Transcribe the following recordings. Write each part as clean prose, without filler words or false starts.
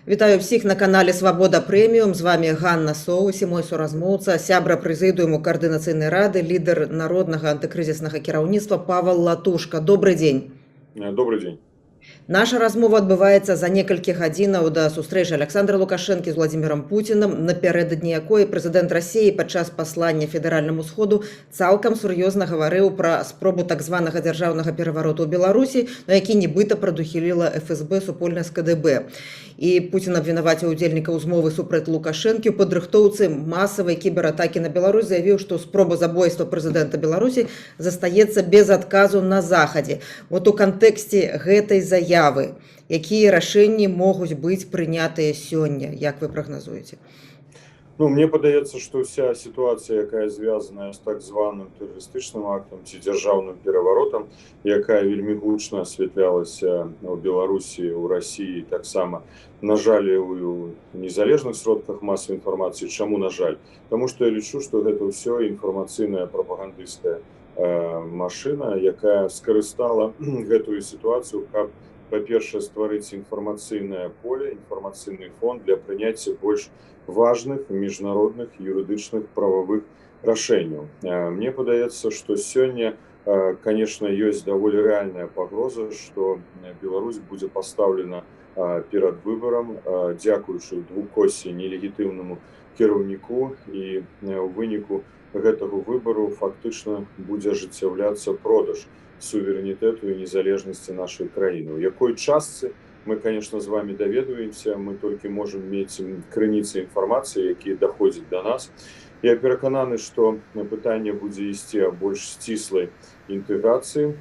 Вітаю всіх на каналі Свабода Прэміум. З вами Ганна Соус і мой суразмоўца, сябра прэзідыуму каардынацыйнай рады, лідар народнага антыкрызіснага кіраўніцтва Павел Латушка. Добрый дзень. Добрый день. Наша размова адбываецца за некалькі гадзінаў да сустрэчы Александра Лукашэнкі з Владзімірам Пуцінам, напярэдадні якой прэзідэнт Расіі падчас паслання федэральнаму сходу цалкам сур'ёзна гаварыў пра спробу так званага дзяржаўнага перавароту ў Беларусі, на які нібыта прадухіліла ФСБ супольна з КДБ. І Пуцін абвінаваціў удзельнікаў змовы супраць Лукашэнкі ў падрыхтоўцы масавай кібератакі на Беларусь, заявіў, што спроба забойства прэзідэнта Беларусі застаецца без адказу на захадзе. Вот у кантэксце гэтай заявы, якія рашэнні могуць быць прынятыя сёння, як вы прагназуеце? Мне падаецца, што вся сітуацыя, якая звязаная з так званым тэрарыстычным актам ці дзяржаўным пераваротам, якая вельмі гучна асвятлялася ў Беларусі, у Расіі, таксама, на жаль, у незалежных сродках масавай інфармацыі. Чаму на жаль? Таму што я лічу, што гэта ўсё інфармацыйная прапагандысцкая машына, якая скарыстала гэтую сітуацыю, каб, па-першае, стварыць інфармацыйнае поле, інфармацыйны фон для прыняцця больш важных міжнародных юрыдычных прававых рашэнняў. Мне падаецца, што сёння, конечно, ёсць даволі рэальная пагроза, што Беларусь будзе пастаўлена перад выбарам, дзякуючы двукосці нелегітымнаму кіраўніку, і ў выніку гэтага выбару фактычна будзе ажыццяўляцца продаж суверэнітэту і незалежнасці нашай краіны. У якой частцы мы, конечно, з вами даведваемся, мы толькі можам мець крыніцы інфармацыі, якія даходзяць да нас. Я перакананы, што пытанне будзе ісці аб больш сціслай інтэграцыі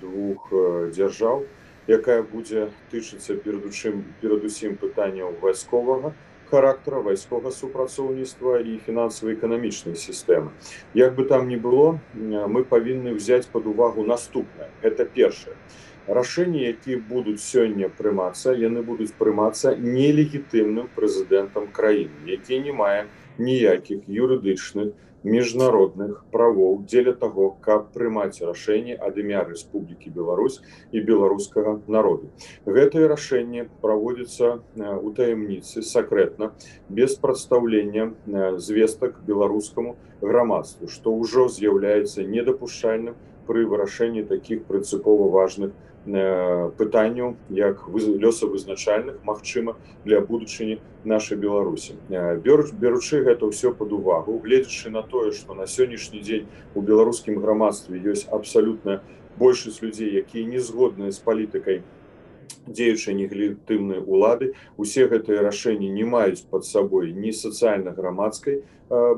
двух дзяржаў, якая будзе тычыцца перадусім пытанняў вайсковага характара, вайсковага супрацоўніцтва і фінансава-эканамічнай сістэмы. Як бы там ні было, мы павінны ўзяць пад увагу наступнае. Гэта першае. Рашэнні, якія будуць сёння прымацца, яны будуць прымацца нелегітымным прэзідэнтам краіны, які не мае ніякіх юрыдычных міжнародных правоў дзеля таго, каб прымаць рашэнні ад імя Рэспублікі Беларусь і беларускага народу. Гэтае рашэнне праводзіцца ў таямніцы, сакрэтна, без прадстаўлення звестак беларускаму грамадству, што ўжо з'яўляецца недапушчальным пры вырашэнні такіх прынцыпова важных пытанняў, як лёсавызначальных, магчыма, для будучыні нашай Беларусі. Беручы гэта ўсё пад увагу, гледзячы на тое, што на сённяшні дзень у беларускім грамадстве ёсць абсалютна большасць людзей, якія не згодныя з палітыкай дзеючай нелегітымнай улады, усе гэтыя рашэнні не маюць пад сабой ні сацыяльна-грамадскай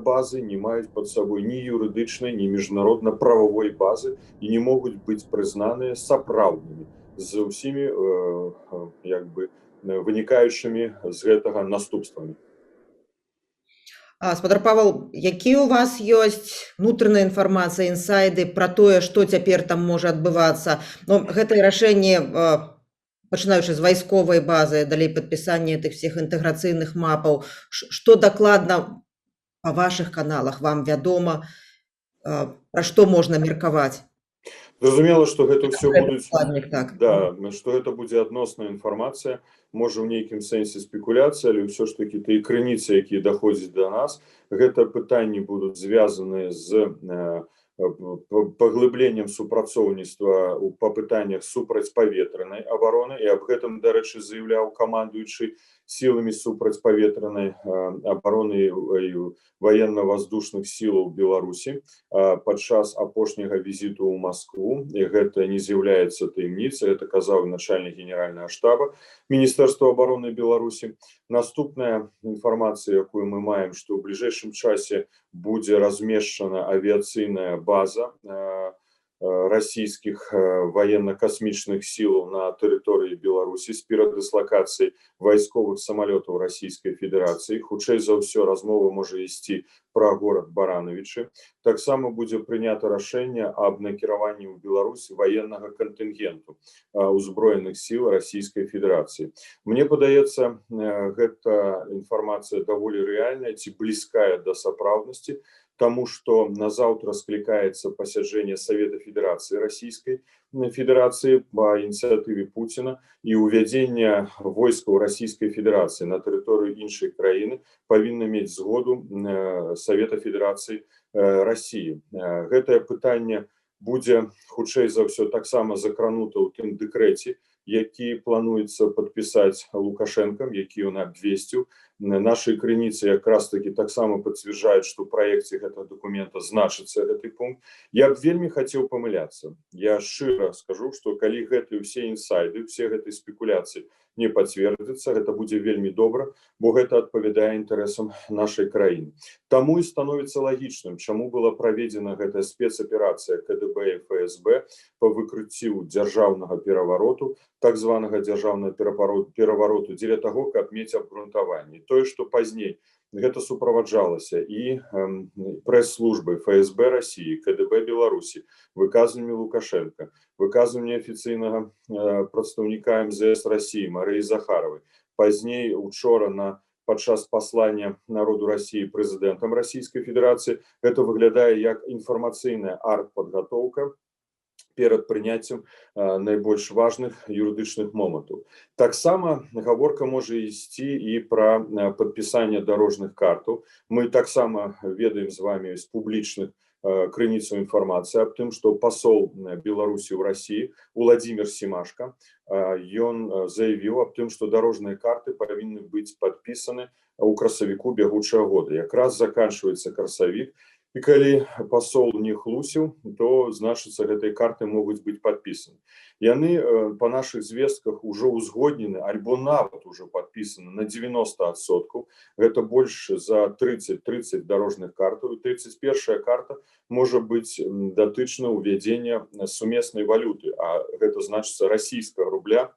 базы, не маюць пад сабой ні юрыдычнай, ні міжнародна-прававой базы і не могуць быць прызнаныя сапраўднымі з усімі вынікаючымі з гэтага наступствамі. Спадар Павел, які ў вас ёсць унутраная інфармацыя, інсайды пра тое, што цяпер там можа адбывацца? Гэтае рашэнне, пачынаючы з вайсковай базы, далей падпісання тых всіх інтэграцыйных мапаў, што дакладна па вашых каналах вам вядома, пра што можна меркаваць? Зразумела, што гэта ўсё будуць... Так. Да, што гэта будзе адносная інфармацыя, можа ў нейкім сэнсе спекуляцыя, але ўсё ж такі тыя крыніцы, якія даходзяць да нас, гэта пытанні будуць звязаны з паглыбленнем супрацоўніцтва па пытаннях супрацьпаветранай абароны, і аб гэтым, дарэчы, заяўляў камандуючы сіламі супрацьпаветранай абароны і ваенна-ваздушных сілаў Беларусі падчас апошняга візіту ў Маскву. І гэта не з'яўляецца таямніцай, гэта казаў начальнік генеральнага штаба Міністэрства абароны Беларусі. Наступная інфармацыя, якую мы маем, што ў бліжэйшым часе будзе размешчана авіяцыйная база расійскіх военно-касмічных сілаў на тэрыторыі Беларусі з перадыслакацыяй вайсковых самалётаў Расійскай Федэрацыі. Хутчэй за ўсё, размова можа ісці пра горад Баранавічы. Таксама будзе прынята рашэнне аб накіраванні ў Беларусь ваеннага кантынгенту ўзброеных сіл Расійскай Федэрацыі. Мне падаецца, гэта інфармацыя даволі рэальная ці блізкая да сапраўднасці, таму што назаўтра склікаецца пасяджэнне Савета Федэрацыі Расійскай, Федерации по инициативе Путина и увядение войскаў Российской Федерации на территорию іншай краіны павінна мець згоду Совета Федерации России. Гэтае пытанне будзе хутчэй за ўсё таксама закранута ў тым дэкрэце, які плануецца падпісаць Лукашенком, які ён абвесціў. Наши крыніцы якраз таки таксама пацвярджаюць, што ў праекце гэтага дакумента значыцца гэты пункт. Я б вельмі хацеў памыляцца. Я шчыра скажу, што калі гэтыя ўсе інсайды, все гэтыя спекуляцыі не пацвердзяцца, гэта будзе вельмі добра, бо гэта адпавядае інтарэсам нашай краіны. Таму і становіцца лагічным, чаму была праведзена гэтая спецаперацыя КДБ і ФСБ по выкрыццю дзяржаўнага перавароту, так званага дзяржаўнага перавароту, дзеля таго, каб мець абгрунтаванне. Тое, што пазней гэта суправаджалася і прэс-службай ФСБ России, КДБ Беларусі, выказваннямі Лукашенко, выказванне афіцыйнага прадстаўніка МЗС России Марыі Захаровой. Пазней учора падчас паслання народу России прэзідэнтам Российской Федерации гэта выглядае як інфармацыйная артпадгатоўка перад прыняццем найбольш важных юрыдычных момантаў. Таксама гаворка можа ісці і пра падпісанне дарожных картаў. Мы таксама ведаем з вами з публічных крыніцаў інфармацыі аб тым, што пасол Беларусі ў России Владимир Семашко, ён заявіў аб тым, што дарожныя карты павінны быць падпісаны ў красавіку бягучага года. Якраз заканчваецца красавік, і калі пасол не хлусіў, то, значыцца, гэтыя карты могуць быць падпісаны. Яны па нашых звестках ужо ўзгоднены, альбо нават ужо падпісаны на 90%. Гэта больш за 30 дарожных картаў. 31-я карта можа быць датычна ўвядзення сумеснай валюты, а гэта значыцца расійскага рубля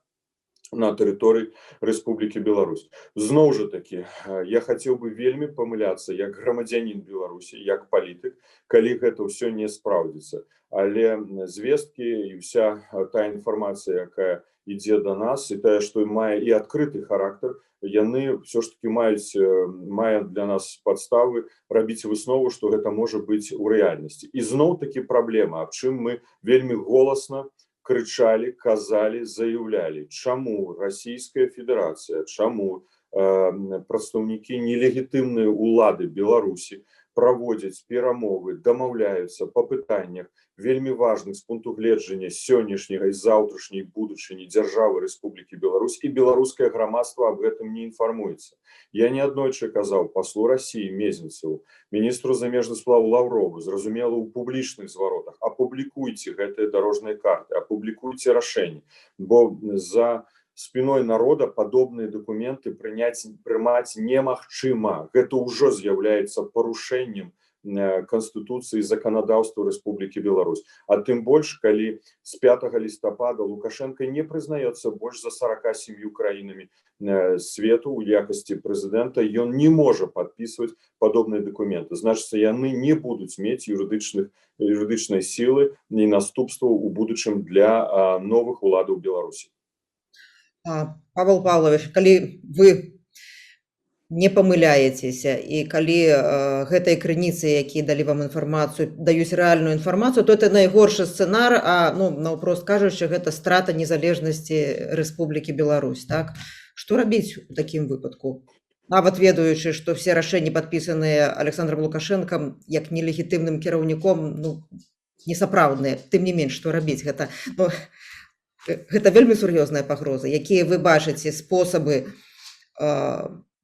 на тэрыторыі Рэспублікі Беларусь. Зноў жа такі, я хацеў бы вельмі памыляцца як грамадзянін Беларусі, як палітык, калі гэта ўсё не спраўдзіцца. Але звесткі і вся та інфармацыя, якая ідзе да нас, і тая, што мае і адкрыты характар, яны ўсё ж таки мае для нас падставы рабіць выснову, што гэта можа быць у рэальнасці. І зноў такі праблема, аб чым мы вельмі голасна крычалі, казалі, заяўлялі, чаму Российская Федерация, чаму прадстаўнікі нелегітымнай улады Беларусі праводзяць перамовы, дамаўляюцца па пытаннях вельмі важных з пункту гледжання сённяшняга і заўтрашняй будучыні дзяржавы Рэспублікі Беларусь, і беларускае грамадства аб гэтым не інфармуецца. Я неаднойчы казаў паслу России Мезенцеву, міністру замежных справ Лаўрову, зразумела, у публічных зваротах: апублікуйце гэтыя дарожныя карты, апублікуйце рашэнні, бо за спиной народа падобныя документы прымаць немагчыма. Гэта ўжо з'яўляецца парушэннем Конституции и законодаўства Рэспублікі Беларусь. А тым больш, калі з 5 лістапада Лукашенко не прызнаецца больш за 47 краінамі свету ў якасці прэзідэнта, ён не можа падпісваць падобныя дакументы. Значыцца, яны не будуць мець юрыдычнай сілы і наступстваў у будучым для новых уладаў Беларусі. Павел Павлович, калі вы не памыляецеся і калі гэтыя крыніцы, якія далі вам інфармацыю, даюць рэальную інфармацыю, то это найгоршы сцэнар, а наўпрост кажучы, гэта страта незалежнасці Рэспублікі Беларусь, так? Што рабіць у такім выпадку? Нават ведаючы, што все рашэнні падпісаныя Александром Лукашенком як нелегітымным кіраўніком, несапраўдныя. Тым не менш, што рабіць? Гэта вельмі сур'ёзная пагроза. Якія вы бачыце спосабы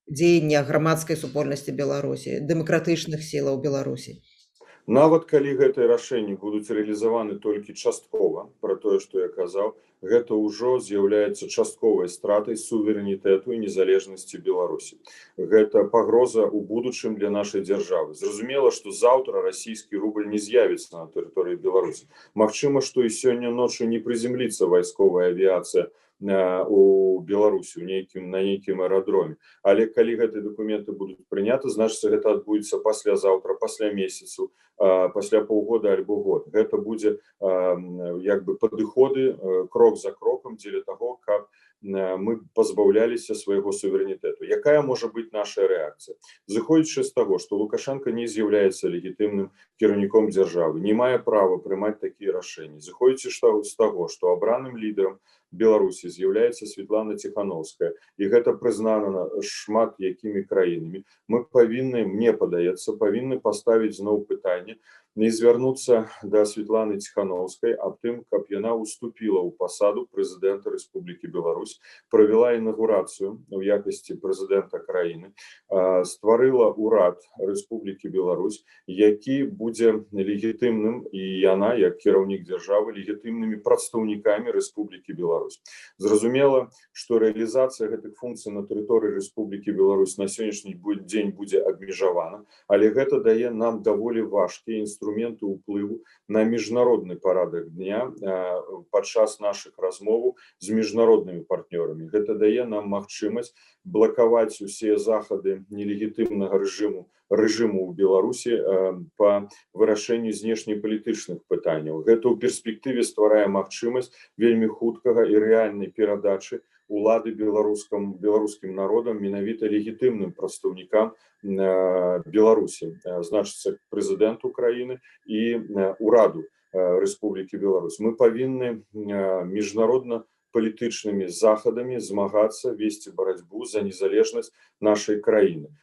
дзеяння грамадскай супольнасці Беларусі, дэмакратычных сілаў Беларусі? Нават калі гэтыя рашэнні будуць рэалізаваны толькі часткова, пра тое, што я казаў, гэта ўжо з'яўляецца частковай стратай суверэнітэту і незалежнасці Беларусі. Гэта пагроза ў будучым для нашай дзяржавы. Зразумела, што заўтра расійскі рубль не з'явіцца на тэрыторыі Беларусі. Магчыма, што і сёння ноччу не прыземліцца вайсковая авіяцыя у Беларусі на нейкім аэрадроме. Але калі гэтыя дакументы будуць прыняты, значыцца, гэта адбудзецца паслязаўтра, пасля месяцу, пасля паўгода альбо год. Гэта будзе як бы падыходы крок за крокам дзеля таго, каб мы пазбаўляліся свайго суверэнітэту. Якая можа быць наша рэакцыя? Зыходзячы з таго, што Лукашенко не з'яўляецца легітымным кіраўніком дзяржавы, не мае права прымаць такія рашэнні. Зыходзячы з таго, што абраным лідарам Беларусі з'яўляецца Светлана Ціхановская, і гэта прызнана шмат якімі краінамі, мы павінны, мне падаецца, павінны паставіць зноў пытанне і звярнуцца да Светланы Ціхановскай аб тым, каб яна уступіла ў пасаду прэзідэнта Рэспублікі Беларусь, правяла інаўгурацыю ў якасці прэзідэнта краіны, стварыла ўрад Рэспублікі Беларусь, які будзе легітымным, і яна, як кіраўнік дзяржавы, легітымнымі прадстаўнікамі Рэспублікі Беларусь. Зразумела, што рэалізацыя гэтых функцый на тэрыторыі Рэспублікі Беларусь на сённяшні дзень будзе абмежавана, але гэта дае нам даволі важкія інструменты ўплыву на міжнародны парадак дня падчас нашых размоваў з міжнароднымі партнёрамі. Гэта дае нам магчымасць блакаваць усе захады нелегітымнага рэжыму ў Беларусі па вырашэнню знешнепалітычных пытанняў. Гэта ў перспектыве стварае магчымасць вельмі хуткага і рэальнай перадачы улады беларускім народам, менавіта легітымным прадстаўнікам Беларусі, значыцца прэзідэнту краіны і ўраду Рэспублікі Беларусь. Мы павінны міжнародна-палітычнымі захадамі змагацца, весці барацьбу за незалежнасць нашай краіны.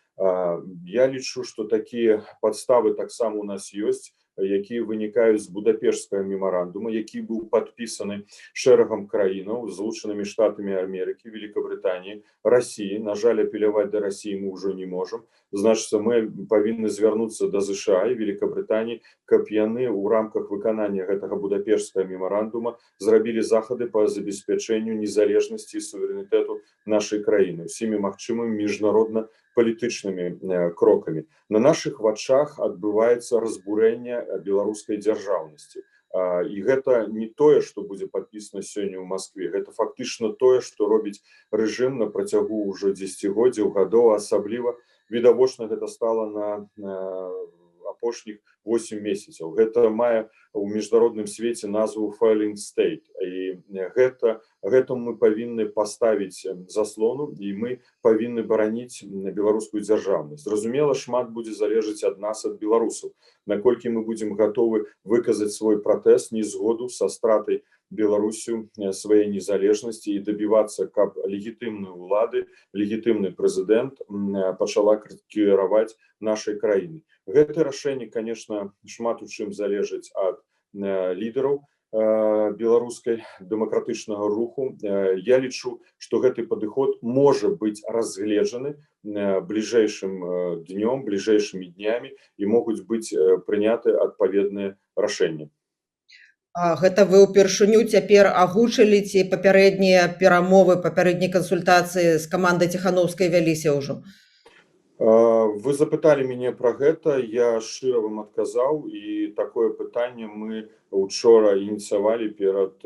Я лічу, што такія падставы таксама у нас ёсць, якія вынікаюць з Будапешскага мемарандума, які быў падпісаны шэрагам краінаў, Злучанымі Штатамі Амерыкі, Великабрытаніі, Расіі. На жаль, апеляваць да Расіі мы ўжо не можам. Значыцца, мы павінны звярнуцца да ЗША і Великабрытаніі, каб яны ў рамках выканання гэтага Будапешскага мемарандума зрабілі захады па забеспячэнню незалежнасці і суверэнітэту нашай краіны усімі магчымымі міжнародна-палітычнымі крокамі. На нашых вачах адбываецца разбурэнне беларускай дзяржаўнасці. І гэта не тое, што будзе падпісана сёння ў Маскве, гэта фактычна тое, што робіць рэжым на працягу ўжо дзесяцігоддзяў, гадоў, асабліва відавочна гэта стала на апошніх 8 месяцаў. Гэта мае ў міжнародным свеце назву failing state. І гэтым мы павінны паставіць заслону, і мы павінны бараніць беларускую дзяржаўнасць. Зразумела, шмат будзе залежаць ад нас, ад беларусаў, наколькі мы будзем гатовы выказаць свой пратэст, незгоду са стратай Беларусю сваёй незалежнасці і дабівацца, каб легітымныя ўлады, легітымны прэзідэнт пачала кіраваць нашай краінай. Гэта рашэнне, конечно, шмат у чым залежыць ад лідараў беларускай дэмакратычнага руху. Я лічу, што гэты падыход можа быць разгледжаны бліжэйшым днём, бліжэйшымі днямі, і могуць быць прыняты адпаведныя рашэнні. Гэта вы ўпершыню цяпер агучылі, ці папярэднія перамовы, папярэднія кансультацыі з камандай Ціхановскай вяліся ўжо? Вы запыталі мяне пра гэта, я шчыра вам адказаў, і такое пытанне мы учора ініцыявалі перад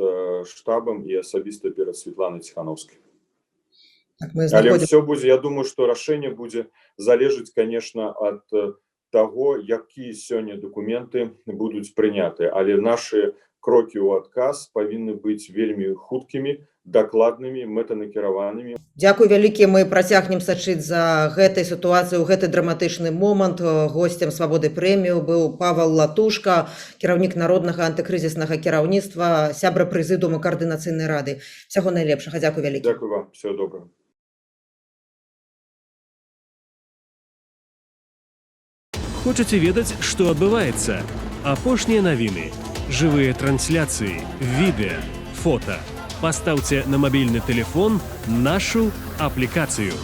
штабам і асабіста перад Светланай Ціхановскай. Але все будзе, я думаю, што рашэнне будзе залежыць, конечно, ад таго, якія сёння дакументы будуць прыняты, але нашы крокі ў адказ павінны быць вельмі хуткімі, дакладнымі, мэтанакіраванымі. Дзякуй вялікі, мы працягнем сачыць за гэтай сітуацыяй у гэты драматычны момант. Госцем Свабоды прэмію быў Павел Латушка, кіраўнік народнага антыкрызіснага кіраўніцтва, сябра прэзідыума каардынацыйнай рады. Усяго найлепшага, дзякуй вялікі. Дзякуй вам, всего добрага. Хочаце ведаць, што адбываецца? Апошнія навіны, жывыя трансляцыі, відэа, фота. Пастаўце на мабільны тэлефон нашу аплікацыю.